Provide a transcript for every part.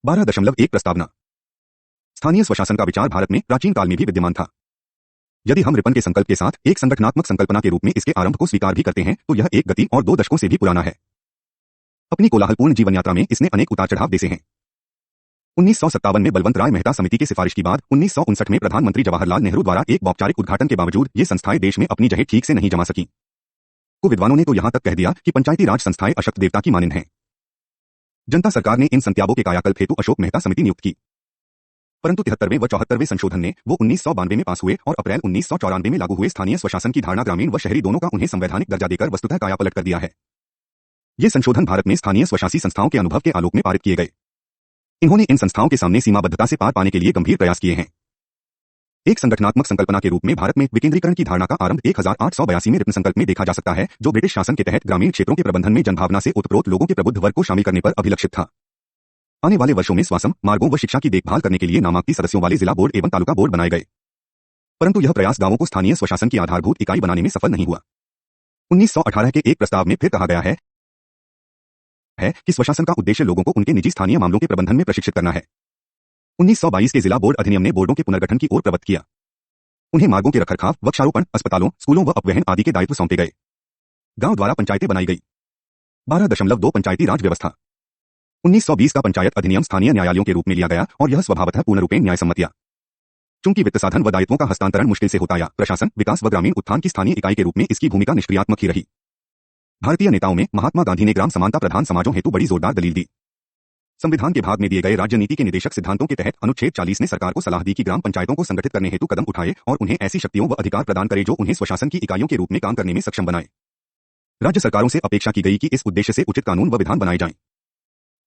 12.1 प्रस्तावना। स्थानीय स्वशासन का विचार भारत में प्राचीन काल में भी विद्यमान था। यदि हम रिपन के संकल्प के साथ एक संगठनात्मक संकल्पना के रूप में इसके आरंभ को स्वीकार भी करते हैं तो यह एक गति और 2 दशकों से भी पुराना है। अपनी कोलाहलपूर्ण जीवन यात्रा में इसने अनेक उतार चढ़ाव देखे हैं। 1957 में बलवंत राय मेहता समिति के सिफारिश के बाद 1959 में प्रधानमंत्री जवाहरलाल नेहरू द्वारा एक औपचारिक उद्घाटन के बावजूद ये संस्थाएं देश में अपनी जगह ठीक से नहीं जमा सकी। विद्वानों ने तो यहां तक कह दिया कि पंचायती राज संस्थाएं अशक्त देवता की मानिंद हैं। जनता सरकार ने इन संत्यागों के कायाकल्प हेतु अशोक मेहता समिति नियुक्त की, परंतु 73वें व 74वें संशोधन ने वो 1992 में पास हुए और अप्रैल 1994 में लागू हुए स्थानीय स्वशासन की धारणा ग्रामीण व शहरी दोनों का उन्हें संवैधानिक दर्जा देकर वस्तुतः कायापलट कर दिया है। ये संशोधन भारत में स्थानीय स्वशासी संस्थाओं के अनुभव के आलोक में पारित किए गए। इन्होंने इन संस्थाओं के सामने सीमाबद्धता से पार पाने के लिए गंभीर प्रयास किए हैं। एक संगठनात्मक संकल्पना के रूप में भारत में विकेंद्रीकरण की धारणा का आरंभ 1882 में रिपन संकल्प में देखा जा सकता है, जो ब्रिटिश शासन के तहत ग्रामीण क्षेत्रों के प्रबंधन में जनभावना से ओतप्रोत लोगों के प्रबुद्ध वर्ग को शामिल करने पर अभिलक्षित था। आने वाले वर्षों में स्वास्थ्य, मार्गों व शिक्षा की देखभाल करने के लिए नामांकित सदस्यों वाले जिला बोर्ड एवं तालुका बोर्ड बनाए गए, परंतु यह प्रयास गांवों को स्थानीय स्वशासन की आधारभूत इकाई बनाने में सफल नहीं हुआ। 1918 के एक प्रस्ताव में फिर कहा गया है कि स्वशासन का उद्देश्य लोगों को उनके निजी स्थानीय मामलों के प्रबंधन में प्रशिक्षित करना है। 1922 के जिला बोर्ड अधिनियम ने बोर्डों के पुनर्गठन की ओर प्रवृत्त किया। उन्हें मार्गों के रखरखाव, वृक्षारोपण, अस्पतालों, स्कूलों व अपवहन आदि के दायित्व सौंपे गए। गांव द्वारा पंचायतें बनाई गई। 12.2 पंचायती राज व्यवस्था। 1920 का पंचायत अधिनियम स्थानीय न्यायालयों के रूप में लिया गया और यह स्वभावतः पूर्ण रूपेण न्यायसम्मत या चूंकि वित्त साधन व दायित्वों का हस्तांतरण मुश्किल से होता या प्रशासन, विकास व ग्रामीण उत्थान की स्थानीय इकाई के रूप में इसकी भूमिका निष्क्रियात्मक ही रही। भारतीय नेताओं में महात्मा गांधी ने ग्राम समानता प्रधान समाजों हेतु बड़ी जोरदार दलील दी। संविधान के भाग में दिए गए राज्य नीति के निदेशक सिद्धांतों के तहत अनुच्छेद 40 ने सरकार को सलाह दी कि ग्राम पंचायतों को संगठित करने हेतु कदम उठाए और उन्हें ऐसी शक्तियों व अधिकार प्रदान करे जो उन्हें स्वशासन की इकाइयों के रूप में काम करने में सक्षम बनाए। राज्य सरकारों से अपेक्षा की गई कि इस उद्देश्य से उचित कानून व विधान बनाए जाएं।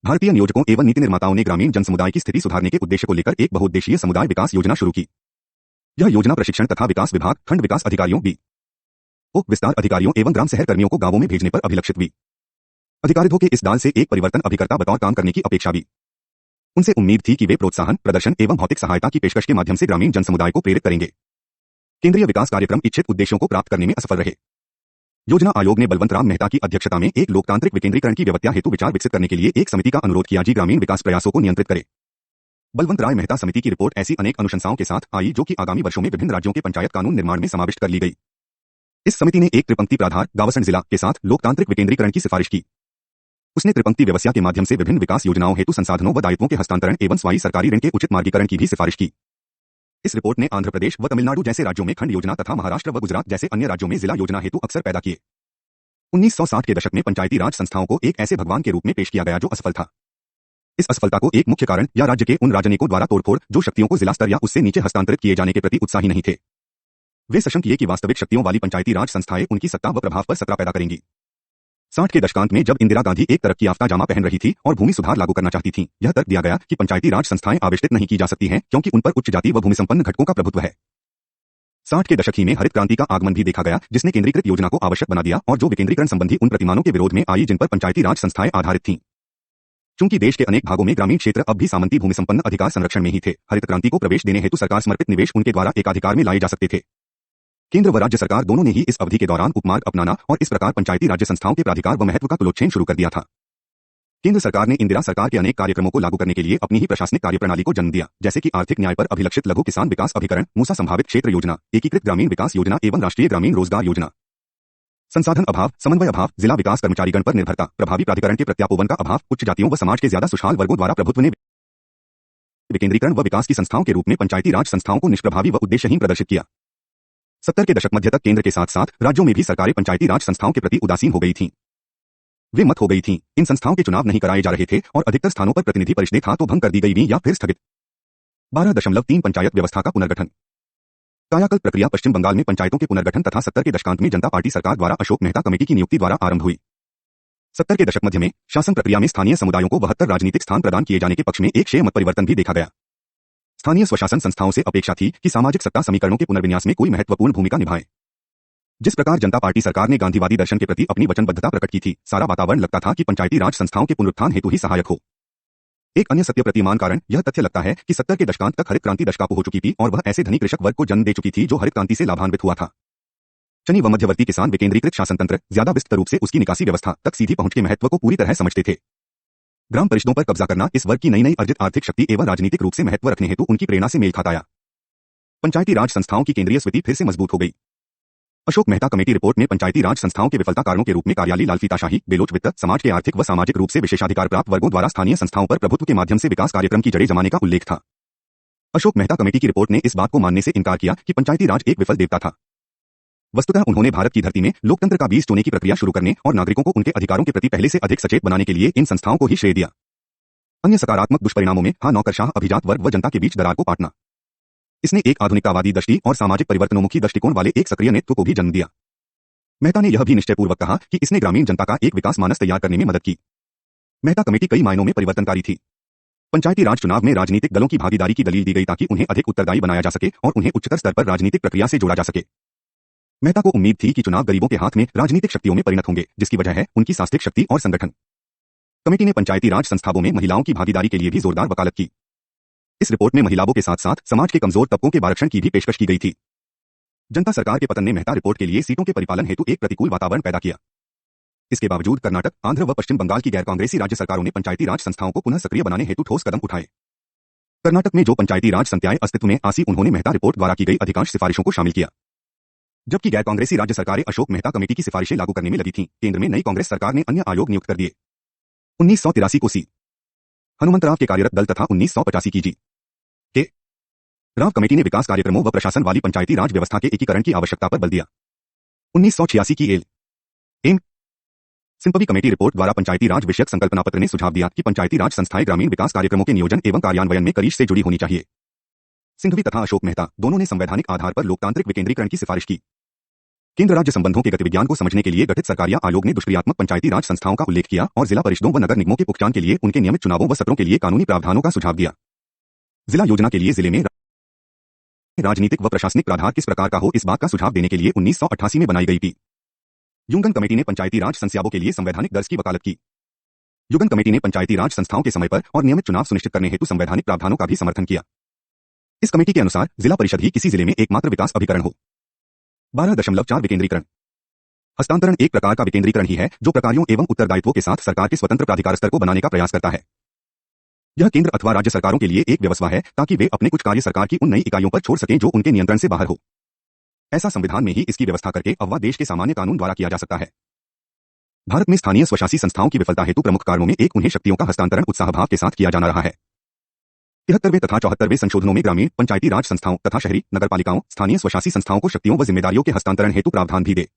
भारतीय नियोजकों एवं नीति निर्माताओं ने ग्रामीण जनसमुदाय की स्थिति सुधारने के उद्देश्य को लेकर एक बहुउद्देशीय समुदाय विकास योजना शुरू की। यह योजना प्रशिक्षण तथा विकास विभाग, खंड विकास अधिकारियों, विस्तार अधिकारियों एवं ग्राम शहर कर्मियों को गांवों में भेजने पर अभिलक्षित हुई। अधिकारियों के इस दाल से एक परिवर्तन अभिकर्ता बतौर काम करने की अपेक्षा भी। उनसे उम्मीद थी कि वे प्रोत्साहन, प्रदर्शन एवं भौतिक सहायता की पेशकश के माध्यम से ग्रामीण जनसमुदाय को प्रेरित करेंगे। केंद्रीय विकास कार्यक्रम इच्छित उद्देश्यों को प्राप्त करने में असफल रहे। योजना आयोग ने बलवंत राम मेहता की अध्यक्षता में एक लोकतांत्रिक विकेंद्रीकरण की व्यवस्था हेतु विचार विकसित करने के लिए एक समिति का अनुरोध किया, जो ग्रामीण विकास प्रयासों को नियंत्रित करे। बलवंत राय मेहता समिति की रिपोर्ट ऐसी अनेक अनुशंसाओं के साथ आई जो कि आगामी वर्षों में विभिन्न राज्यों के पंचायत कानून निर्माण में समाविष्ट कर ली गई। इस समिति ने एक त्रिपंक्ति प्राधार गावसण जिला के साथ लोकतांत्रिक विकेंद्रीकरण की सिफारिश की। उसने त्रिपंक्ति व्यवस्था के माध्यम से विभिन्न विकास योजनाओं हेतु संसाधनों व दायित्वों के हस्तांतरण एवं स्वायत्त सरकारी ऋण के उचित मार्गीकरण की भी सिफारिश की। इस रिपोर्ट ने आंध्र प्रदेश व तमिलनाडु जैसे राज्यों में खंड योजना तथा महाराष्ट्र व गुजरात जैसे अन्य राज्यों में जिला योजना हेतु अक्सर पैदा किए। 1960 के दशक में पंचायती राज संस्थाओं को एक ऐसे भगवान के रूप में पेश किया गया जो असफल था। इस असफलता को एक मुख्य कारण या राज्य के उन राजनयिकों द्वारा तोड़फोड़ जो शक्तियों को जिला स्तर या उससे नीचे हस्तांतरित किए जाने के प्रति उत्साही नहीं थे। वे सशंक किए कि वास्तविक शक्तियों वाली पंचायती राज संस्थाएं उनकी सत्ता व प्रभाव पर सत्ता पैदा करेंगी। 60 के दशकांत में जब इंदिरा गांधी एक तरक्की याफ्ता जामा पहन रही थी और भूमि सुधार लागू करना चाहती थीं, यह तर्क दिया गया कि पंचायती राज संस्थाएं आविष्कृत नहीं की जा सकती हैं क्योंकि उन पर उच्च जाति व भूमि संपन्न घटकों का प्रभुत्व है। 60 के दशक ही में हरित क्रांति का आगमन भी देखा गया, जिसने केंद्रीकृत योजना को आवश्यक बना दिया और जो विकेंद्रीकरण संबंधी उन प्रतिमानों के विरोध में आई जिन पर पंचायती राज संस्थाएं आधारित थीं। चूंकि देश के अनेक भागों में ग्रामीण क्षेत्र अब भी सामंती भूमि संपन्न अधिकार संरक्षण में ही थे, हरित क्रांति को प्रवेश देने हेतु सरकार समर्पित निवेश उनके द्वारा एकाधिकार में लाए जा सकते थे। केंद्र व राज्य सरकार दोनों ने ही इस अवधि के दौरान उपमार्ग अपनाना और इस प्रकार पंचायती राज्य संस्थाओं के प्राधिकार व महत्व का कुलोच्छेद शुरू कर दिया था। केंद्र सरकार ने इंदिरा सरकार के अनेक कार्यक्रमों को लागू करने के लिए अपनी ही प्रशासनिक कार्यप्रणाली को जन्म दिया, जैसे कि आर्थिक न्याय पर अभिलक्षित लघु किसान विकास अभिकरण, मूसा संभावित क्षेत्र योजना, एकीकृत ग्रामीण विकास योजना एवं राष्ट्रीय ग्रामीण रोजगार योजना। संसाधन अभाव, समन्वय अभाव, जिला विकास कर्मचारीगण पर निर्भरता, प्रभावी प्राधिकरण के प्रत्यापोवन का अभाव, उच्च जातियों व समाज के ज्यादा सुशाल वर्गों द्वारा प्रभुत्व ने विकेंद्रीकरण व विकास की संस्थाओं के रूप में पंचायती राज संस्थाओं को निष्प्रभावी व उद्देश्यहीन प्रदर्शित किया। 70 के दशक मध्य तक केंद्र के साथ साथ राज्यों में भी सरकारें पंचायती राज संस्थाओं के प्रति उदासीन हो गई थीं। वे मत हो गई थीं, इन संस्थाओं के चुनाव नहीं कराए जा रहे थे और अधिकतर स्थानों पर प्रतिनिधि परिषदें था तो भंग कर दी गई या फिर स्थगित। 12.3 पंचायत व्यवस्था का पुनर्गठन। कायाकल्प प्रक्रिया पश्चिम बंगाल में पंचायतों के पुनर्गठन तथा 70 के दशकांत में जनता पार्टी सरकार द्वारा अशोक मेहता कमेटी की नियुक्ति द्वारा आरंभ हुई। 70 के दशक मध्य में शासन प्रक्रिया में स्थानीय समुदायों को 72 राजनीतिक स्थान प्रदान किए जाने के पक्ष में एक शेष मत परिवर्तन भी देखा गया। स्थानीय स्वशासन संस्थाओं से अपेक्षा थी कि सामाजिक सत्ता समीकरणों के पुनर्विन्यास में कोई महत्वपूर्ण भूमिका निभाए। जिस प्रकार जनता पार्टी सरकार ने गांधीवादी दर्शन के प्रति अपनी वचनबद्धता प्रकट की थी, सारा वातावरण लगता था कि पंचायती राज संस्थाओं के पुनरुत्थान हेतु ही सहायक हो। एक अन्य सत्य प्रतिमान कारण यह तथ्य लगता है कि 70 के दशकांत तक हरित क्रांति दशकापू हो चुकी थी और वह ऐसे धनी कृषक वर्ग को जन्म दे चुकी थी जो हरित क्रांति से लाभान्वित हुआ था। चनी व मध्यवर्ती किसान विकेंद्रीकृत शासन तंत्र, ज्यादा विस्तृत रूप से उसकी निकासी व्यवस्था तक सीधी पहुंच के महत्व को पूरी तरह समझते थे। ग्राम परिषदों पर कब्जा करना इस वर्ग की नई नई अर्जित आर्थिक शक्ति एवं राजनीतिक रूप से महत्व रखने हेतु उनकी प्रेरणा से मेल खाता आया। पंचायती राज संस्थाओं की केंद्रीय स्थिति फिर से मजबूत हो गई। अशोक मेहता कमेटी रिपोर्ट में पंचायती राज संस्थाओं के विफलता कारणों के रूप में कार्यालय लालफीताशाही, बेलोच वित्त, समाज के आर्थिक व सामाजिक रूप से विशेषाधिकार प्राप्त वर्गों द्वारा स्थानीय संस्थाओं पर प्रभुत्व के माध्यम से विकास कार्यक्रम की जड़ें जमाने का उल्लेख था। अशोक मेहता कमेटी की रिपोर्ट ने इस बात को मानने से इनकार किया कि पंचायती राज एक विफल देवता था। वस्तुतः उन्होंने भारत की धरती में लोकतंत्र का बीज बोने की प्रक्रिया शुरू करने और नागरिकों को उनके अधिकारों के प्रति पहले से अधिक सचेत बनाने के लिए इन संस्थाओं को ही श्रेय दिया। अन्य सकारात्मक दुष्परिणामों में नौकरशाह अभिजात वर्ग व जनता के बीच दरार को पाटना। इसने एक आधुनिकतावादी दृष्टि और सामाजिक परिवर्तनोन्मुखी दृष्टिकोण वाले एक सक्रिय नेतृत्व को भी जन्म दिया। मेहता ने यह भी निश्चयपूर्वक कहा कि इसने ग्रामीण जनता का एक विकास मानस तैयार करने में मदद की। मेहता कमेटी कई मायनों में परिवर्तनकारी थी। पंचायती राज चुनाव में राजनीतिक दलों की भागीदारी की दलील दी गई ताकि उन्हें अधिक उत्तरदायी बनाया जा सके और उन्हें उच्चतर स्तर पर राजनीतिक प्रक्रिया से जोड़ा जा सके। मेहता को उम्मीद थी कि चुनाव गरीबों के हाथ में राजनीतिक शक्तियों में परिणत होंगे, जिसकी वजह है उनकी सांस्कृतिक शक्ति और संगठन। कमेटी ने पंचायती राज संस्थाओं में महिलाओं की भागीदारी के लिए भी जोरदार वकालत की। इस रिपोर्ट में महिलाओं के साथ साथ समाज के कमजोर तबकों के आरक्षण की भी पेशकश की गई थी। जनता सरकार के पतन ने मेहता रिपोर्ट के लिए सीटों के परिपालन हेतु एक प्रतिकूल वातावरण पैदा किया। इसके बावजूद कर्नाटक, आंध्र व पश्चिम बंगाल की गैर कांग्रेसी राज्य सरकारों ने पंचायती राज संस्थाओं को पुनः सक्रिय बनाने हेतु ठोस कदम उठाए। कर्नाटक में जो पंचायती राज संस्थाएं अस्तित्व में आसी उन्होंने मेहता रिपोर्ट द्वारा की गई अधिकांश सिफारिशों को शामिल किया, जबकि गैर कांग्रेसी राज्य सरकारें अशोक मेहता कमेटी की सिफारिशें लागू करने में लगी थीं। केंद्र में नई कांग्रेस सरकार ने अन्य आयोग नियुक्त कर दिए। 1983 को सी हनुमंतराव के कार्यरत दल तथा 1985 की जी के राव कमेटी ने विकास कार्यक्रमों व प्रशासन वाली पंचायती राज व्यवस्था के एकीकरण की आवश्यकता पर बल दिया। 1986 की एम सिंपवी कमेटी रिपोर्ट द्वारा पंचायती राज विषयक संकल्पना पत्र ने सुझाव दिया कि पंचायती राज संस्थाएं ग्रामीण विकास कार्यक्रमों के नियोजन एवं कार्यान्वयन में करीब से जुड़ी होनी चाहिए। सिंघवी तथा अशोक मेहता दोनों ने संवैधानिक आधार पर लोकतांत्रिक विकेंद्रीकरण की सिफारिश की। केंद्र राज्य संबंधों के गतिविज्ञान को समझने के लिए गठित सरकारिया आयोग ने दुष्क्रियात्मक पंचायती राज संस्थाओं का उल्लेख किया और जिला परिषदों व नगर निगमों के उपचान के लिए उनके नियमित चुनावों व सत्रों के लिए कानूनी प्रावधानों का सुझाव दिया। जिला योजना के लिए जिले में राजनीतिक व प्रशासनिक प्राधार किस प्रकार का हो, इस बात का सुझाव देने के लिए 1988 में बनाई गई थी। युगन कमेटी ने पंचायती राज संस्थाओं के लिए संवैधानिक दर्ज की वकालत की। युगन कमेटी ने पंचायती राज संस्थाओं के समय पर और नियमित चुनाव सुनिश्चित करने हेतु संवैधानिक प्रावधानों का भी समर्थन किया। इस कमेटी के अनुसार जिला परिषद ही किसी जिले में एकमात्र विकास अभिकरण हो। 12.4 विकेंद्रीकरण। हस्तांतरण एक प्रकार का विकेंद्रीकरण ही है जो प्रकारों एवं उत्तरदायित्वों के साथ सरकार के स्वतंत्र प्राधिकार स्तर को बनाने का प्रयास करता है। यह केंद्र अथवा राज्य सरकारों के लिए एक व्यवस्था है ताकि वे अपने कुछ कार्य सरकार की उन नई इकाइयों पर छोड़ सकें जो उनके नियंत्रण से बाहर हो। ऐसा संविधान में ही इसकी व्यवस्था करके अथवा देश के सामान्य कानून द्वारा किया जा सकता है। भारत में स्थानीय स्वशासी संस्थाओं की विफलता हेतु प्रमुख कारणों में एक उन्हें शक्तियों का हस्तांतरण उत्साहभाव के साथ किया जाना रहा है। 73वें तथा 74वें संशोधनों में ग्रामीण पंचायती राज संस्थाओं तथा शहरी नगरपालिकाओं स्थानीय स्वशासी संस्थाओं को शक्तियों व जिम्मेदारियों के हस्तांतरण हेतु प्रावधान भी दे।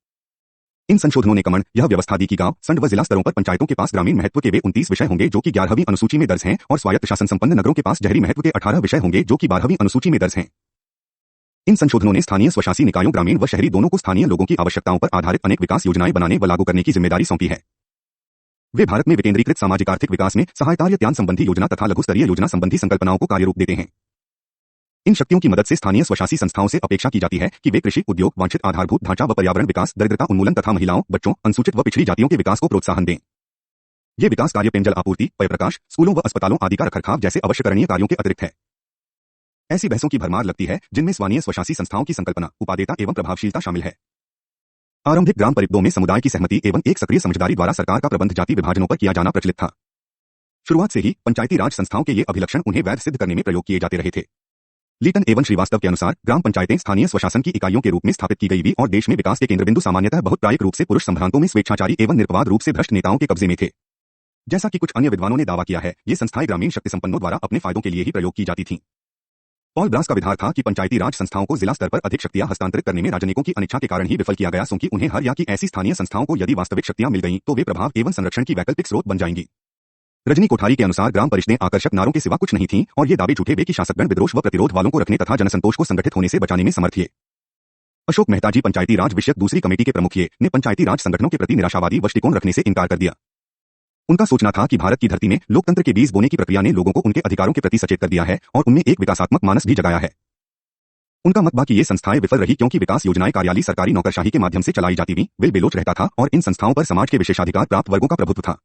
इन संशोधनों ने कमन यह व्यवस्था दी कि गांव, संड व जिला स्तरों पर पंचायतों के पास ग्रामीण महत्व के वे 29 विषय होंगे जो कि 11वीं अनुसूची में दर्ज हैं और स्वायत्त शासन संपन्न नगरों के पास शहरी महत्व के 18 विषय होंगे जो कि 12वीं अनुसूची में दर्ज हैं। इन संशोधनों ने स्थानीय स्वशासी निकायों ग्रामीण व शहरी दोनों को स्थानीय लोगों की आवश्यकताओं पर आधारित अनेक विकास योजनाएं बनाने व लागू करने की जिम्मेदारी सौंपी है। वे भारत में विकेंद्रीकृत सामाजिक आर्थिक विकास में सहायता संबंधी योजना तथा लघु स्तरीय योजना संबंधी संकल्पनाओं को कार्यरूप देते हैं। इन शक्तियों की मदद से स्थानीय स्वशासी संस्थाओं से अपेक्षा की जाती है कि वे कृषि, उद्योग, वांछित आधारभूत ढांचा व पर्यावरण विकास, दरिद्रता उन्मूलन तथा महिलाओं, बच्चों, अनुसूचित व पिछड़ी जातियों के विकास को प्रोत्साहन दें। ये विकास कार्य पेयजल आपूर्ति, पेय प्रकाश, स्कूलों व अस्पतालों आदि का रखरखाव जैसे आवश्यकरणीय कार्यों के अतिरिक्त है। ऐसी बहसों की भरमार लगती है जिनमें स्थानीय स्वशासी संस्थाओं की संकल्पना, उपादेयता एवं प्रभावशीलता शामिल है। आरंभिक ग्राम परिषदों में समुदाय की सहमति एवं एक सक्रिय समझदारी द्वारा सरकार का प्रबंध जाति विभाजनों पर किया जाना प्रचलित था। शुरुआत से ही पंचायती राज संस्थाओं के ये अभिलक्षण उन्हें वैध सिद्ध करने में प्रयोग किए जाते रहे थे। लीटन एवं श्रीवास्तव के अनुसार ग्राम पंचायतें स्थानीय स्वशासन की इकाइयों के रूप में स्थापित की गई भी और देश में विकास के केंद्र बिंदु सामान्यतः बहुत प्रायिक रूप से पुरुष संभ्रांतों में स्वेच्छाचारी एवं निरपवाद रूप से भ्रष्ट नेताओं के कब्जे में थे। जैसा कि कुछ अन्य विद्वानों ने दावा किया है, ये संस्थाएं ग्रामीण शक्ति संपन्नों द्वारा अपने फायदों के लिए ही प्रयोग की जाती थीं। पॉल ब्रास का विधार था कि पंचायती राज संस्थाओं को जिला स्तर पर अधिक शक्तियां हस्तांतरित करने में राजनीतिकों की अनिच्छा के कारण ही विफल किया गया, क्योंकि उन्हें हर या की ऐसी स्थानीय संस्थाओं को यदि वास्तविक शक्तियां मिल गईं तो वे प्रभाव एवं संरक्षण की वैकल्पिक स्रोत बन जाएंगी। रजनी कोठारी के अनुसार ग्राम परिषदें आकर्षक नारों के सिवा कुछ नहीं थीं और ये दावे झूठे वे कि शासकगण विद्रोह व प्रतिरोध वालों को रखने तथा जनसंतोष को संगठित होने से बचाने में समर्थ थे। अशोक मेहता जी पंचायती राज विषयक दूसरी कमेटी के प्रमुख ने पंचायती राज संगठनों के प्रति निराशावादी दृष्टिकोण रखने से इनकार कर दिया। उनका सोचना था कि भारत की धरती में लोकतंत्र के बीज बोने की प्रक्रिया ने लोगों को उनके अधिकारों के प्रति सचेत कर दिया है और उनमें एक विकासात्मक मानस भी जगाया है। उनका मत कि ये संस्थाएं विफल रही क्योंकि विकास योजनाएं कार्यालय सरकारी नौकरशाही के माध्यम से चलाई जाती थीं, बिल बेलोच रहता था और इन संस्थाओं पर समाज के विशेषाधिकार प्राप्त वर्गों का प्रभुत्व था।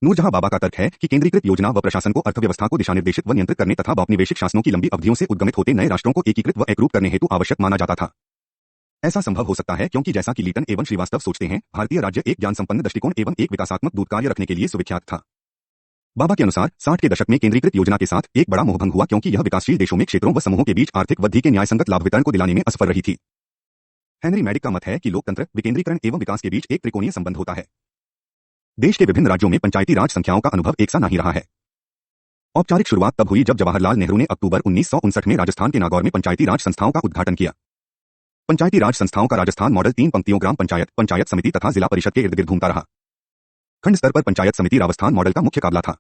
नूरजहां बाबा का तर्क है कि केंद्रीकृत योजना व प्रशासन को अर्थव्यवस्था को दिशानिर्देशित व नियंत्रित करने तथा औपनिवेशिक शासनों की लंबी अवधियों से उद्गमित होते नए राष्ट्रों को एकीकृत व एकरूप करने हेतु आवश्यक माना जाता था। ऐसा संभव हो सकता है क्योंकि जैसा कि लीटन एवं श्रीवास्तव सोचते हैं, भारतीय राज्य एक ज्ञान संपन्न दृष्टिकोण एवं एक विकासात्मक दूत कार्य रखने के लिए सुविख्यात था। बाबा के अनुसार 60 के दशक में केंद्रीकृत योजना के साथ एक बड़ा मोहभंग हुआ क्योंकि यह विकासशील देशों में क्षेत्रों व समूहों के बीच आर्थिक वृद्धि के न्यायसंगत लाभ वितरण को दिलाने में असफल रही थी। हेनरी मैडिक का मत है कि लोकतंत्र, विकेंद्रीकरण एवं विकास के बीच एक त्रिकोणीय संबंध होता है। देश के विभिन्न राज्यों में पंचायती राज संख्याओं का अनुभव एक सा नहीं रहा है। औपचारिक शुरुआत तब हुई जब जवाहरलाल नेहरू ने अक्टूबर 1959 में राजस्थान के नागौर में पंचायती राज संस्थाओं का उद्घाटन किया। पंचायती राज संस्थाओं का राजस्थान मॉडल 3 पंक्तियों ग्राम पंचायत, पंचायत समिति तथा जिला परिषद के इर्द गिर्द घूमता रहा। खंड स्तर पर पंचायत समिति राजस्थान मॉडल का मुख्य काबला था।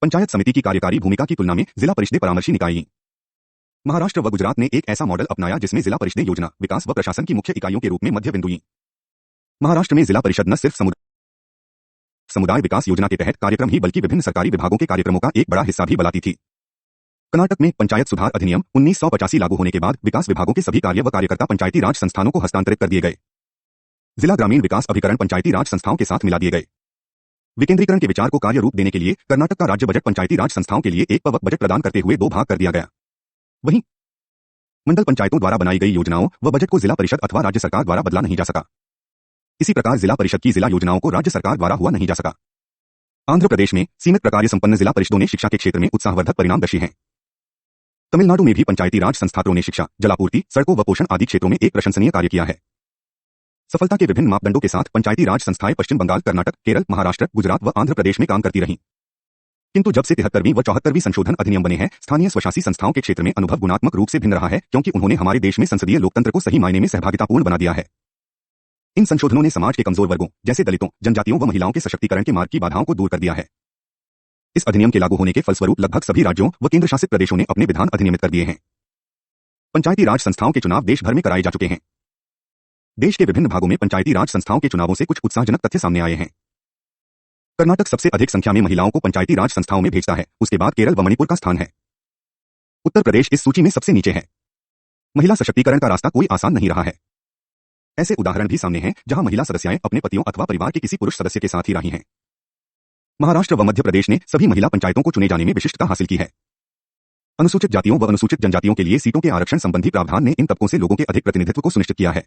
पंचायत समिति की कार्यकारी भूमिका की तुलना में जिला परिषदें परामर्शी निकाय। महाराष्ट्र व गुजरात ने एक ऐसा मॉडल अपनाया जिसमें जिला परिषदें योजना, विकास व प्रशासन की मुख्य इकाइयों के रूप में मध्य बिंदु। महाराष्ट्र में जिला परिषद न सिर्फ समुदाय विकास योजना के तहत कार्यक्रम ही बल्कि विभिन्न सरकारी विभागों के कार्यक्रमों का एक बड़ा हिस्सा भी बनाती थी। कर्नाटक में पंचायत सुधार अधिनियम 1985 लागू होने के बाद विकास विभागों के सभी कार्य व कार्यकर्ता पंचायती राज संस्थानों को हस्तांतरित कर दिए गए। जिला ग्रामीण विकास अभिकरण पंचायती राज संस्थाओं के साथ मिला दिए गए। विकेंद्रीकरण के विचार को कार्य रूप देने के लिए कर्नाटक का राज्य बजट पंचायती राज संस्थाओं के लिए एक पवक बजट प्रदान करते हुए 2 भाग कर दिया गया। वहीं मंडल पंचायतों द्वारा बनाई गई योजनाओं व बजट को जिला परिषद अथवा राज्य सरकार द्वारा बदला नहीं जा सका। इसी प्रकार जिला परिषद की जिला योजनाओं को राज्य सरकार द्वारा हुआ नहीं जा सका। आंध्र प्रदेश में सीमित प्रकार्य संपन्न जिला परिषदों ने शिक्षा के क्षेत्र में उत्साहवर्धक परिणाम दर्शे हैं। तमिलनाडु में भी पंचायती राज संस्थाओं ने शिक्षा, जलापूर्ति, सड़कों व पोषण आदि क्षेत्रों में एक प्रशंसनीय कार्य किया है। सफलता के विभिन्न मापदंडों के साथ पंचायती राज संस्थाएं पश्चिम बंगाल, कर्नाटक, केरल, महाराष्ट्र, गुजरात व आंध्र प्रदेश में काम करती रहीं। किंतु जब से 73वीं व 74वीं संशोधन अधिनियम बने हैं, स्थानीय स्वशासी संस्थाओं के क्षेत्र में अनुभव गुणात्मक रूप से भिन्न रहा है क्योंकि उन्होंने हमारे देश में संसदीय लोकतंत्र को सही मायने में सहभागितापूर्ण बना दिया है। इन संशोधनों ने समाज के कमजोर वर्गों जैसे दलितों, जनजातियों व महिलाओं के सशक्तिकरण के मार्ग की बाधाओं को दूर कर दिया है। इस अधिनियम के लागू होने के फलस्वरूप लगभग सभी राज्यों व केंद्र शासित प्रदेशों ने अपने विधान अधिनियमित कर दिए हैं। पंचायती राज संस्थाओं के चुनाव देश भर में कराए जा चुके हैं। देश के विभिन्न भागों में पंचायती राज संस्थाओं के चुनावों से कुछ उत्साहजनक तथ्य सामने आए हैं। कर्नाटक सबसे अधिक संख्या में महिलाओं को पंचायती राज संस्थाओं में भेजता है, उसके बाद केरल व मणिपुर का स्थान है। उत्तर प्रदेश इस सूची में सबसे नीचे है। महिला सशक्तिकरण का रास्ता कोई आसान नहीं रहा है। ऐसे उदाहरण भी सामने हैं जहां महिला सदस्याएं अपने पतियों अथवा परिवार के किसी पुरुष सदस्य के साथ ही रही हैं। महाराष्ट्र व मध्य प्रदेश ने सभी महिला पंचायतों को चुने जाने में विशिष्टता हासिल की है। अनुसूचित जातियों व अनुसूचित जनजातियों के लिए सीटों के आरक्षण संबंधी प्रावधान ने इन तबकों से लोगों के अधिक प्रतिनिधित्व को सुनिश्चित किया है।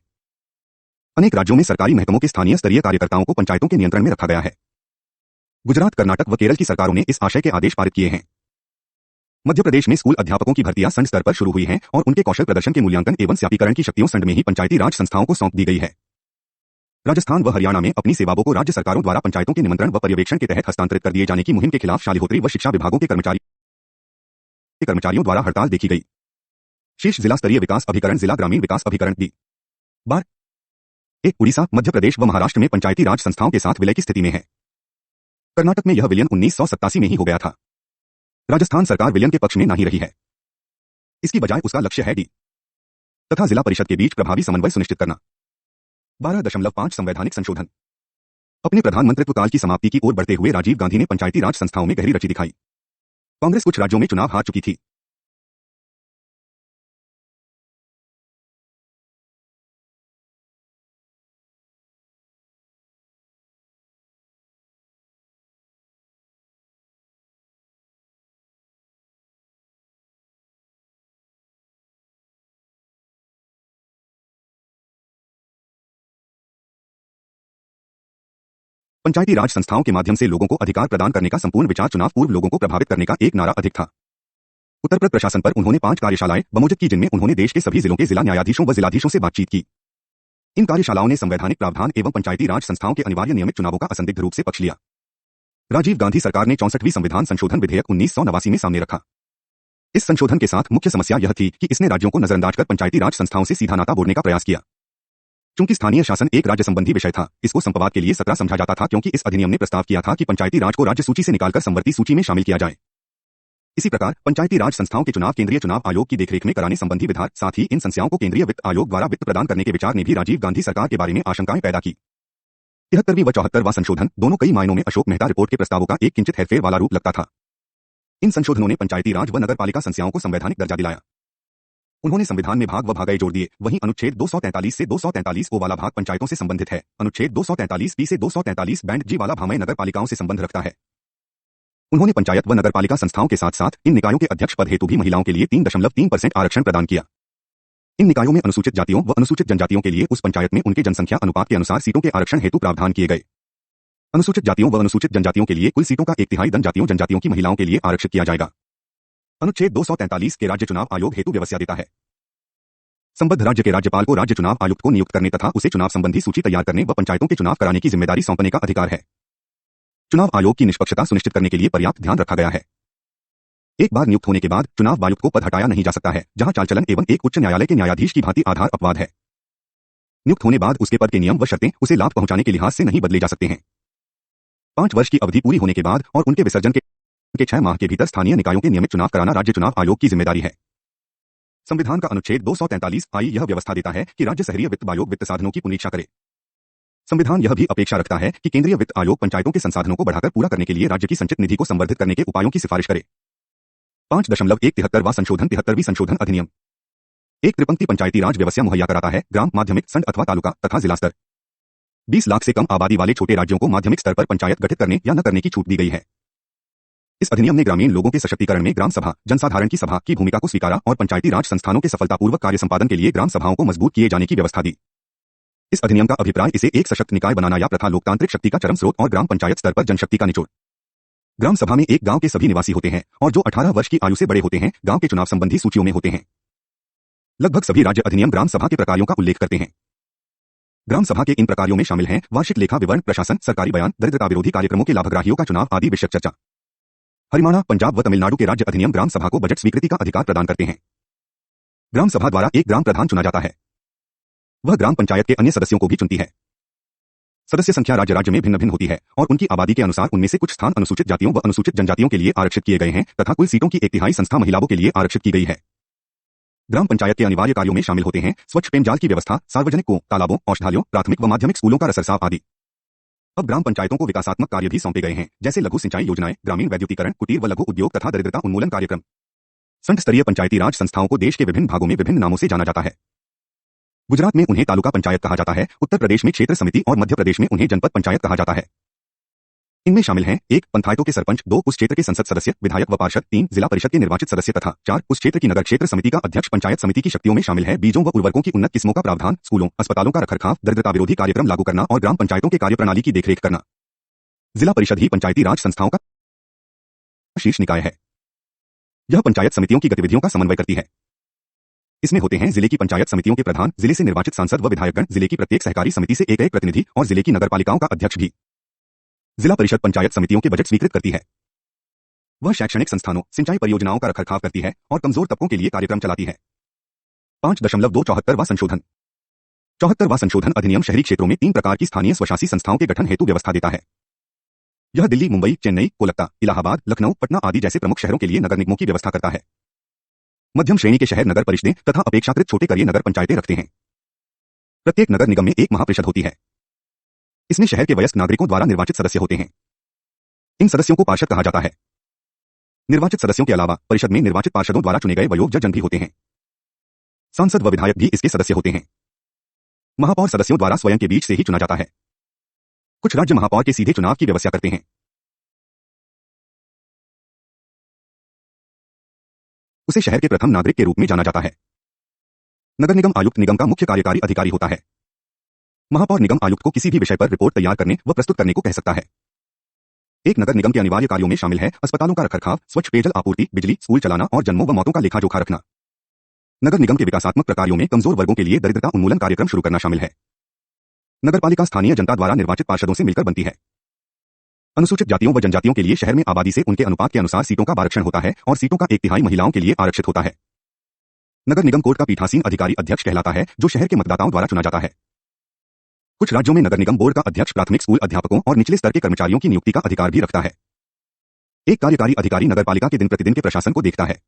अनेक राज्यों में सरकारी महकमों के स्थानीय स्तरीय कार्यकर्ताओं को पंचायतों के नियंत्रण में रखा गया है। गुजरात, कर्नाटक व केरल की सरकारों ने इस आशय के आदेश पारित किए हैं। मध्य प्रदेश में स्कूल अध्यापकों की भर्तियां संघ स्तर पर शुरू हुई हैं और उनके कौशल प्रदर्शन के मूल्यांकन एवं सत्यापीकरण की शक्तियों संघ में ही पंचायती राज संस्थाओं को सौंप दी गई है। राजस्थान व हरियाणा में अपनी सेवाओं को राज्य सरकारों द्वारा पंचायतों के निमंत्रण व पर्यवेक्षण के तहत हस्तांतरित कर दिए जाने की मुहिम के खिलाफ शालिहोत्री व शिक्षा विभागों के कर्मचारियों द्वारा हड़ताल देखी गई। शीर्ष जिला स्तरीय विकास अभिकरण जिला ग्रामीण विकास अभिकरण बार उड़ीसा, मध्य प्रदेश व महाराष्ट्र में पंचायती राज संस्थाओं के साथ विलय की स्थिति में है। कर्नाटक में यह विलयन 1987 में ही हो गया था। राजस्थान सरकार विलयन के पक्ष में नहीं रही है। इसकी बजाय उसका लक्ष्य है तथा जिला परिषद के बीच प्रभावी समन्वय सुनिश्चित करना। 12.5 संवैधानिक संशोधन। अपने प्रधानमंत्रित्व काल की समाप्ति की ओर बढ़ते हुए राजीव गांधी ने पंचायती राज संस्थाओं में गहरी रुचि दिखाई। कांग्रेस कुछ राज्यों में चुनाव हार चुकी थी। पंचायती राज संस्थाओं के माध्यम से लोगों को अधिकार प्रदान करने का संपूर्ण विचार चुनाव पूर्व लोगों को प्रभावित करने का एक नारा अधिक था। उत्तर प्रदेश प्रशासन पर उन्होंने 5 कार्यशालाएं बमोजित की जिनमें उन्होंने देश के सभी जिलों के जिला न्यायाधीशों व जिलाधीशों से बातचीत की। इन कार्यशालाओं ने संवैधानिक प्रावधान एवं पंचायती राज संस्थाओं के अनिवार्य नियमित चुनावों का असंदिग्ध रूप से पक्ष लिया। राजीव गांधी सरकार ने 64वीं संविधान संशोधन विधेयक 1989 में सामने रखा। इस संशोधन के साथ मुख्य समस्या यह थी कि इसने राज्यों को नजरअंदाज कर पंचायती राज संस्थाओं से सीधा नाता बोड़ने का प्रयास किया। चूंकि स्थानीय शासन एक राज्य संबंधी विषय था, इसको संपवाद के लिए सतरा समझा जाता था क्योंकि इस अधिनियम ने प्रस्ताव किया था कि पंचायती राज को राज्य सूची से निकालकर संवर्ती सूची में शामिल किया जाए। इसी प्रकार पंचायती राज संस्थाओं के चुनाव केंद्रीय चुनाव आयोग की देखरेख में कराने संबंधी विधान, साथ ही इन संस्थाओं को केंद्रीय वित्त आयोग द्वारा वित्त प्रदान करने के विचार ने भी राजीव गांधी सरकार के बारे में आशंकाएं पैदा की। 73वीं व 74वां संशोधन दोनों कई मायनों में अशोक मेहता रिपोर्ट के प्रस्तावों का एक किंचित हेरफेर वाला रूप लगता था। इन संशोधनों ने पंचायती राज व नगरपालिका संस्थाओं को संवैधानिक दर्जा दिलाया। उन्होंने संविधान में भाग व भागाए जोड़ दिए। वहीं अनुच्छेद 243 से 243 ओ वाला भाग पंचायतों से संबंधित है। अनुच्छेद 243 पी से 243 बैंड जी वाला भाग नगरपालिकाओं से संबंध रखता है। उन्होंने पंचायत व नगरपालिका संस्थाओं के साथ साथ इन निकायों के अध्यक्ष पद हेतु भी महिलाओं के लिए 3.3% आरक्षण प्रदान किया। इन निकायों में अनुसूचित जातियों व अनुसूचित जनजातियों के लिए उस पंचायत में उनके जनसंख्या अनुपात के अनुसार सीटों के आरक्षण हेतु प्रावधान किए गए। अनुसूचित जातियों व अनुसूचित जनजातियों के लिए कुल सीटों का 1/3 जनजातियों जनजातियों की महिलाओं के लिए आरक्षित किया जाएगा। अनुच्छेद 243 के राज्य चुनाव आयोग हेतु व्यवस्था देता है। संबद्ध राज्य के राज्यपाल को राज्य चुनाव आयुक्त को नियुक्त करने तथा उसे चुनाव संबंधी सूची तैयार करने व पंचायतों के चुनाव कराने की जिम्मेदारी सौंपने का अधिकार है। चुनाव आयोग की निष्पक्षता सुनिश्चित करने के लिए पर्याप्त ध्यान रखा गया है। एक बार नियुक्त होने के बाद चुनाव आयुक्त को पद हटाया नहीं जा सकता है, जहां चाल चलन एवं एक उच्च न्यायालय के न्यायाधीश की भांति आधार अपवाद है। नियुक्त होने बाद उसके पद के नियम व शर्तें उसे लाभ पहुंचाने के लिहाज से नहीं बदले जा सकते हैं। 5 वर्ष की अवधि पूरी होने के बाद और उनके विसर्जन के 6 माह के भीतर स्थानीय निकायों के नियमित चुनाव कराना राज्य चुनाव आयोग की जिम्मेदारी है। संविधान का अनुच्छेद 243 आई यह व्यवस्था देता है कि राज्य शहरीय वित्त आयोग वित्त साधनों की पुनीक्षा करे। संविधान यह भी अपेक्षा रखता है कि केंद्रीय वित्त आयोग पंचायतों के संसाधनों को बढ़ाकर पूरा करने के लिए राज्य की संचित निधि को संवर्धित करने के उपायों की सिफारिश करे। 5.173वां संशोधन 73वीं संशोधन अधिनियम एक त्रिपंक्ति पंचायती राज व्यवस्था मुहैया कराता है, ग्राम, माध्यमिक, संघ अथवा तालुका तथा जिला स्तर। 20 लाख से कम आबादी वाले छोटे राज्यों को माध्यमिक स्तर पर पंचायत गठित करने या न करने की छूट दी गई है। इस अधिनियम ने ग्रामीण लोगों के सशक्तिकरण में ग्राम सभा, जनसाधारण की सभा की भूमिका को स्वीकारा और पंचायती राज संस्थानों के सफलतापूर्वक कार्य संपादन के लिए ग्राम सभाओं को मजबूत किए जाने की व्यवस्था दी। इस अधिनियम का अभिप्राय इसे एक सशक्त निकाय बनाना या प्रथा लोकतांत्रिक शक्ति का चरम स्रोत और ग्राम पंचायत स्तर पर जनशक्ति का निचोड़। ग्राम सभा में एक गांव के सभी निवासी होते हैं और जो 18 वर्ष की आयु से बड़े होते हैं गांव के चुनाव संबंधी सूचियों में होते हैं। लगभग सभी राज्य अधिनियम ग्राम सभा के प्रकारों का उल्लेख करते हैं। ग्राम सभा के इन प्रकारों में शामिल हैं वार्षिक लेखा विवरण, प्रशासन, सरकारी बयान, दरिद्रता विरोधी कार्यक्रमों के लाभग्राहियों का चुनाव आदि विषयक चर्चा। हरियाणा, पंजाब व तमिलनाडु के राज्य अधिनियम ग्राम सभा को बजट स्वीकृति का अधिकार प्रदान करते हैं। ग्राम सभा द्वारा एक ग्राम प्रधान चुना जाता है। वह ग्राम पंचायत के अन्य सदस्यों को भी चुनती है। सदस्य संख्या राज्य राज्य में भिन्न भिन्न होती है और उनकी आबादी के अनुसार उनमें से कुछ स्थान अनुसूचित जातियों व अनुसूचित जनजातियों के लिए आरक्षित किए गए हैं तथा कुल सीटों की 1/3 संस्था महिलाओं के लिए आरक्षित की गई है। ग्राम पंचायत के अनिवार्य कार्यों में शामिल होते हैं स्वच्छ पेयजल की व्यवस्था, सार्वजनिक कुओं, तालाबों, औषधालयों, प्राथमिक व माध्यमिक स्कूलों का रखरखाव आदि। अब ग्राम पंचायतों को विकासात्मक कार्य भी सौंपे गए हैं, जैसे लघु सिंचाई योजनाएं, ग्रामीण वैद्युतीकरण, कुटीर व लघु उद्योग तथा दरिद्रता उन्मूलन कार्यक्रम। संघ स्तरीय पंचायती राज संस्थाओं को देश के विभिन्न भागों में विभिन्न नामों से जाना जाता है। गुजरात में उन्हें तालुका पंचायत कहा जाता है, उत्तर प्रदेश में क्षेत्र समिति और मध्य प्रदेश में उन्हें जनपद पंचायत कहा जाता है। इनमें शामिल हैं 1 पंचायतों के सरपंच, 2 उस क्षेत्र के संसद सदस्य, विधायक व पार्षद, 3 जिला परिषद के निर्वाचित सदस्य तथा 4 उस क्षेत्र की नगर क्षेत्र समिति का अध्यक्ष। पंचायत समिति की शक्तियों में शामिल है बीजों व उर्वरकों की उन्नत किस्मों का प्रावधान, स्कूलों, अस्पतालों का रखरखाव, दरिद्रता विरोधी कार्यक्रम लागू करना और ग्राम पंचायतों के कार्यप्रणाली की देखरेख करना। जिला परिषद ही पंचायती राज संस्थाओं का शीर्ष निकाय है। यह पंचायत समितियों की गतिविधियों का समन्वय करती है। इसमें होते हैं जिले की पंचायत समितियों के प्रधान, जिले से निर्वाचित सांसद व विधायकगण, जिले की प्रत्येक सहकारी समिति से एक प्रतिनिधि और जिले की नगरपालिकाओं का अध्यक्ष भी। जिला परिषद पंचायत समितियों के बजट स्वीकृत करती है। वह शैक्षणिक संस्थानों, सिंचाई परियोजनाओं का रखरखाव करती है और कमजोर तबकों के लिए कार्यक्रम चलाती है। 5.274वां संशोधन 74वां संशोधन अधिनियम शहरी क्षेत्रों में 3 प्रकार की स्थानीय स्वशासी संस्थाओं के गठन हेतु व्यवस्था देता है। यह दिल्ली, मुंबई, चेन्नई, कोलकाता, इलाहाबाद, लखनऊ, पटना आदि जैसे प्रमुख शहरों के लिए नगर निगमों की व्यवस्था करता है। मध्यम श्रेणी के शहर नगर परिषदें तथा अपेक्षाकृत छोटे करीय नगर पंचायतें रखते हैं। प्रत्येक नगर निगम में एक महापरिषद होती है। इसमें शहर के वयस्क नागरिकों द्वारा निर्वाचित सदस्य होते हैं। इन सदस्यों को पार्षद कहा जाता है। निर्वाचित सदस्यों के अलावा परिषद में निर्वाचित पार्षदों द्वारा चुने गए वयोवृद्ध जन भी होते हैं। सांसद व विधायक भी इसके सदस्य होते हैं। महापौर सदस्यों द्वारा स्वयं के बीच से ही चुना जाता है। कुछ राज्य महापौर के सीधे चुनाव की व्यवस्था करते हैं। उसे शहर के प्रथम नागरिक के रूप में जाना जाता है। नगर निगम आयुक्त निगम का मुख्य कार्यकारी अधिकारी होता है। महापौर निगम आयुक्त को किसी भी विषय पर रिपोर्ट तैयार करने व प्रस्तुत करने को कह सकता है। एक नगर निगम के अनिवार्य कार्यों में शामिल है अस्पतालों का रखरखाव, स्वच्छ पेयजल आपूर्ति, बिजली, स्कूल चलाना और जन्मों व मौतों का लेखा जोखा रखना। नगर निगम के विकासात्मक प्रकारों में कमजोर वर्गों के लिए दरिद्रता उन्मूलन कार्यक्रम शुरू करना शामिल है। नगरपालिका स्थानीय जनता द्वारा निर्वाचित पार्षदों से मिलकर बनती है। अनुसूचित जातियों व जनजातियों के लिए शहर में आबादी से उनके अनुपात के अनुसार सीटों का आरक्षण होता है और सीटों का 1/3 महिलाओं के लिए आरक्षित होता है। नगर निगम कोर्ट का पीठासीन अधिकारी अध्यक्ष कहलाता है, जो शहर के मतदाताओं द्वारा चुना जाता है। कुछ राज्यों में नगर निगम बोर्ड का अध्यक्ष प्राथमिक स्कूल अध्यापकों और निचले स्तर के कर्मचारियों की नियुक्ति का अधिकार भी रखता है। एक कार्यकारी अधिकारी नगरपालिका के दिन प्रतिदिन के प्रशासन को देखता है।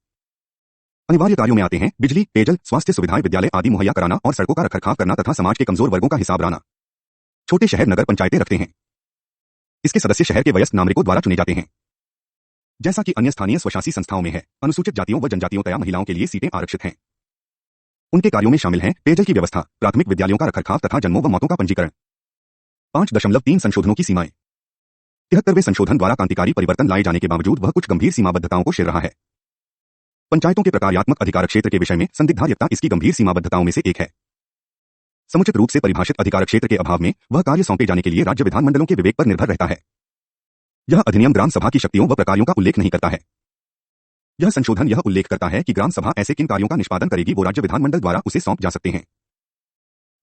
अनिवार्य कार्यों में आते हैं बिजली, पेयजल, स्वास्थ्य सुविधाएं, विद्यालय आदि मुहैया कराना और सड़कों का रखरखाव करना तथा समाज के कमजोर वर्गों का हिसाब लाना। छोटे शहर नगर पंचायतें रखते हैं। इसके सदस्य शहर के वयस्क नागरिकों द्वारा चुने जाते हैं। जैसा कि अन्य स्थानीय स्वशासी संस्थाओं में है, अनुसूचित जातियों व जनजातियों तया महिलाओं के लिए सीटें आरक्षित हैं। उनके कार्यों में शामिल हैं पेयजल की व्यवस्था, प्राथमिक विद्यालयों का रखरखाव तथा जन्मों व मौतों का पंजीकरण। 5.3 संशोधनों की सीमाएं 73वें संशोधन द्वारा क्रांतिकारी परिवर्तन लाए जाने के बावजूद वह कुछ गंभीर सीमाबद्धताओं को शेर रहा है। पंचायतों के प्रकार्यात्मक अधिकार क्षेत्र के विषय में संदिग्धार्यता इसकी गंभीर सीमाबद्धताओं में से एक है। समुचित रूप से परिभाषित अधिकार क्षेत्र के अभाव में वह कार्य सौंपे जाने के लिए राज्य विधानमंडलों के विवेक पर निर्भर रहता है। यह अधिनियम ग्राम सभा की शक्तियों व प्रकारों का उल्लेख नहीं करता है। यह संशोधन यह उल्लेख करता है कि ग्राम सभा ऐसे किन कार्यों का निष्पादन करेगी वो राज्य विधानमंडल द्वारा उसे सौंप जा सकते हैं।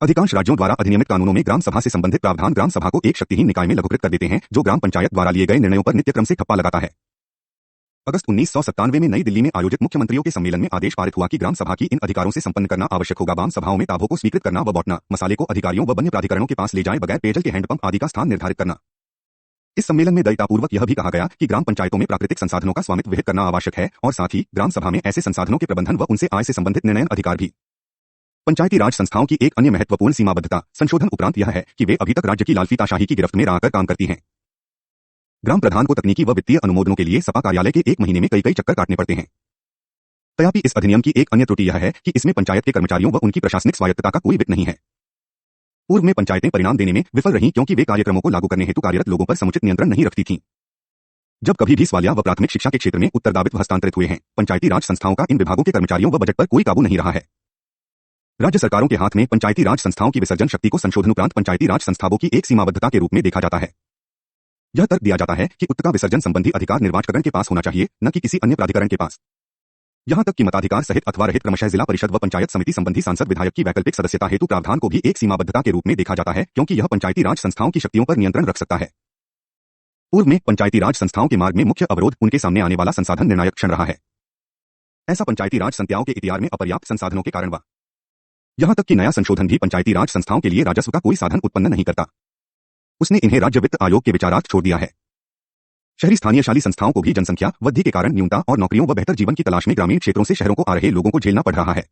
अधिकांश राज्यों द्वारा अधिनियमित कानूनों में ग्राम सभा से संबंधित प्रावधान ग्राम सभा को एक शक्तिहीन निकाय में लघुकृत कर देते हैं, जो ग्राम पंचायत द्वारा लिए गए निर्णयों पर नित्यक्रम से ठप्पा लगाता है। अगस्त 1997 में नई दिल्ली में आयोजित मुख्यमंत्रियों के सम्मेलन में आदेश पारित हुआ कि ग्राम सभा की इन अधिकारों से संपन्न करना आवश्यक होगा। ग्राम सभाओं में ताबों को स्वीकृत करना व बांटना, मसाले को अधिकारियों व वन्य प्राधिकरणों के पास ले जाए बगैर पेयजल के हैंडपंप आदि का स्थान निर्धारित करना। इस सम्मेलन में दयतापूर्वक यह भी कहा गया कि ग्राम पंचायतों में प्राकृतिक संसाधनों का स्वामित्व विहित करना आवश्यक है और साथ ही ग्राम सभा में ऐसे संसाधनों के प्रबंधन व उनसे आय से संबंधित निर्णयन अधिकार भी। पंचायती राज संस्थाओं की एक अन्य महत्वपूर्ण सीमाबद्धता संशोधन उपरांत यह है कि वे अभी तक राज्य की लालफीताशाही की गिरफ्त में रहकर काम करती हैं। ग्राम प्रधान को तकनीकी व वित्तीय अनुमोदनों के लिए सपा कार्यालय के एक महीने में कई चक्कर काटने पड़ते हैं। तथापि इस अधिनियम की एक अन्य त्रुटि यह है कि इसमें पंचायत के कर्मचारियों व उनकी प्रशासनिक स्वायत्तता का कोई वित्त नहीं है। पूर्व में पंचायतें परिणाम देने में विफल रहीं क्योंकि वे कार्यक्रमों को लागू करने हेतु कार्यरत लोगों पर समुचित नियंत्रण नहीं रखती थीं। जब कभी भी स्वालिया व प्राथमिक शिक्षा के क्षेत्र में उत्तरदायित्व हस्तांतरित हुए हैं, पंचायती राज संस्थाओं का इन विभागों के कर्मचारियों व बजट पर कोई काबू नहीं रहा है। राज्य सरकारों के हाथ में पंचायती राज संस्थाओं की विसर्जन शक्ति को संशोधन उपरांत पंचायती राज संस्थाओं की एक सीमाबद्धता के रूप में देखा जाता है। यह तर्क दिया जाता है कि उत्तर का विसर्जन संबंधी अधिकार निर्वाचकगण के पास होना चाहिए, न कि किसी अन्य प्राधिकरण के पास। यहां तक कि मताधिकार सहित अथवा रहित क्रमशः जिला परिषद व पंचायत समिति संबंधी सांसद विधायक की वैकल्पिक सदस्यता हेतु प्रावधान को भी एक सीमाबद्धता के रूप में देखा जाता है, क्योंकि यह पंचायती राज संस्थाओं की शक्तियों पर नियंत्रण रख सकता है। पूर्व में पंचायती राज संस्थाओं के मार्ग में मुख्य अवरोध उनके सामने आने वाला संसाधन निर्णायक क्षण रहा है। ऐसा पंचायती राज संस्थाओं के इतिहास में अपर्याप्त संसाधनों के कारण हुआ। यहां तक कि नया संशोधन भी पंचायती राज संस्थाओं के लिए राजस्व का कोई साधन उत्पन्न नहीं करता। उसने इन्हें राज्य वित्त आयोग के विचारार्थ छोड़ दिया है। शहरी स्थानीयशाली संस्थाओं को भी जनसंख्या वृद्धि के कारण न्यूनता और नौकरियों व बेहतर जीवन की तलाश में ग्रामीण क्षेत्रों से शहरों को आ रहे लोगों को झेलना पड़ रहा है।